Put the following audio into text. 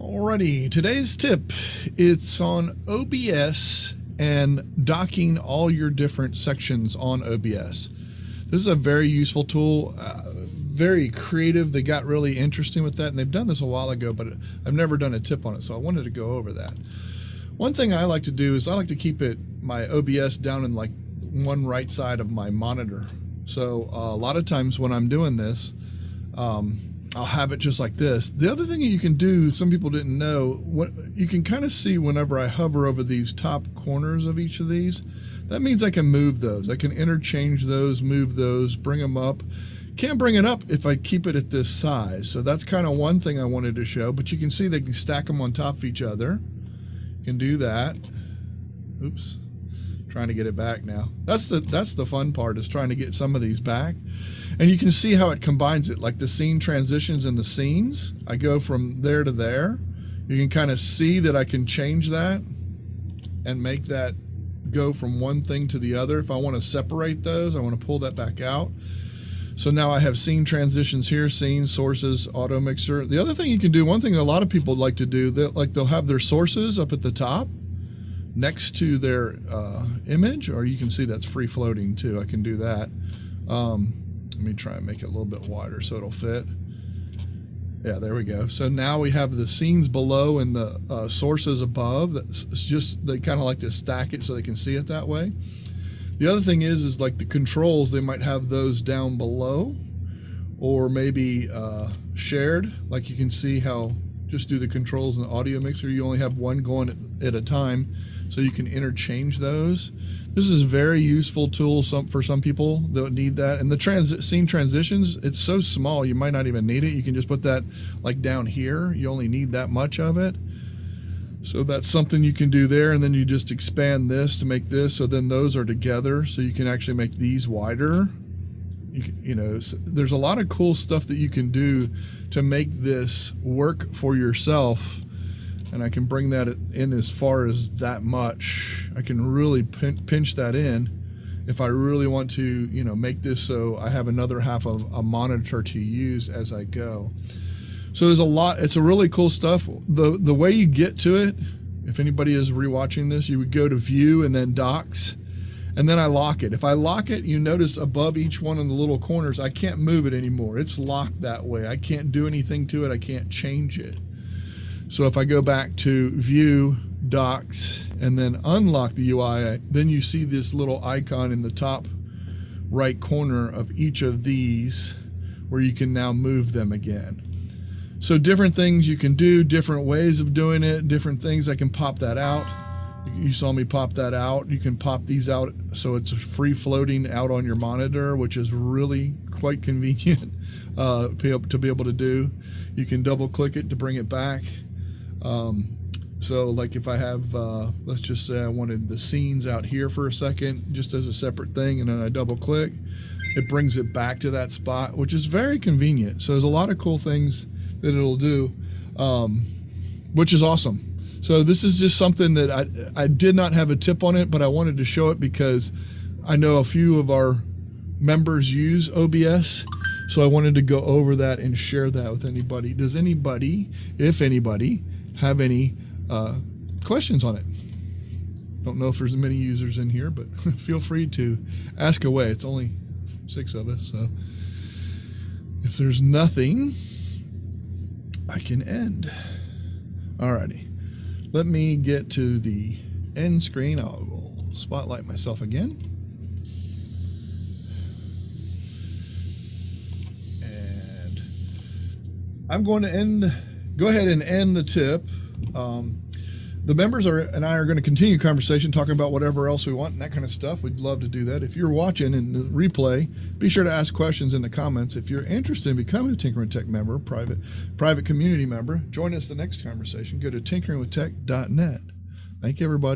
Alrighty, today's tip, it's on OBS and docking all your different sections on OBS. This is a very useful tool, very creative. They got really interesting with that, and they've done this a while ago, but I've never done a tip on it, so I wanted to go over that. One thing I like to do is I like to keep my OBS down in like one right side of my monitor. So a lot of times when I'm doing this, I'll have it just like this. The other thing that you can do, some people didn't know, what you can kind of see whenever I hover over these top corners of each of these, that means I can move those. I can interchange those, move those, bring them up. Can't bring it up if I keep it at this size. So that's kind of one thing I wanted to show, but you can see they can stack them on top of each other. You can do that. Oops, trying to get it back now. That's the fun part, is trying to get some of these back. And you can see how it combines it, like the scene transitions in the scenes. I go from there to there. You can kind of see that I can change that and make that go from one thing to the other. If I want to separate those, I want to pull that back out. So now I have scene transitions here, scene, sources, auto mixer. The other thing you can do, one thing a lot of people like to do, they'll have their sources up at the top next to their image, or you can see that's free floating too. I can do that. Let me try and make it a little bit wider so it'll fit. Yeah, there we go. So now we have the scenes below and the sources above. It's just, they kind of like to stack it so they can see it that way. The other thing is like the controls, they might have those down below, or maybe shared. Like you can see how, just do the controls in the audio mixer, you only have one going at a time, so you can interchange those. This is a very useful tool for some people that need that. And the scene transitions, it's so small you might not even need it. You can just put that like down here. You only need that much of it. So that's something you can do there, and then you just expand this to make this, so then those are together, so you can actually make these wider. You know, there's a lot of cool stuff that you can do to make this work for yourself. And I can bring that in as far as that much. I can really pinch that in if I really want to, you know, make this so I have another half of a monitor to use as I go. So there's a lot. It's a really cool stuff. The way you get to it, if anybody is rewatching this, you would go to View and then Docks, and then I lock it. If I lock it, you notice above each one of the little corners, I can't move it anymore. It's locked that way. I can't do anything to it. I can't change it. So if I go back to View, Docks, and then unlock the UI, then you see this little icon in the top right corner of each of these where you can now move them again. So different things you can do, different ways of doing it, different things. I can pop that out. You saw me pop that out. You can pop these out so it's free floating out on your monitor, which is really quite convenient to be able to do. You can double click it to bring it back. So like if I have, let's just say I wanted the scenes out here for a second, just as a separate thing, and then I double click, it brings it back to that spot, which is very convenient. So there's a lot of cool things that it'll do, which is awesome. So this is just something that I did not have a tip on it, but I wanted to show it because I know a few of our members use OBS. So I wanted to go over that and share that with anybody. Does anybody, if anybody, have any questions on it? Don't know if there's many users in here, but feel free to ask away. It's only 6 of us, so if there's nothing, I can end. Alrighty, let me get to the end screen. I'll spotlight myself again. And I'm going to go ahead and end the tip. The members and I are going to continue conversation, talking about whatever else we want and that kind of stuff. We'd love to do that. If you're watching in the replay, be sure to ask questions in the comments. If you're interested in becoming a Tinkering with Tech member, private community member, join us the next conversation. Go to tinkeringwithtech.net. Thank you, everybody.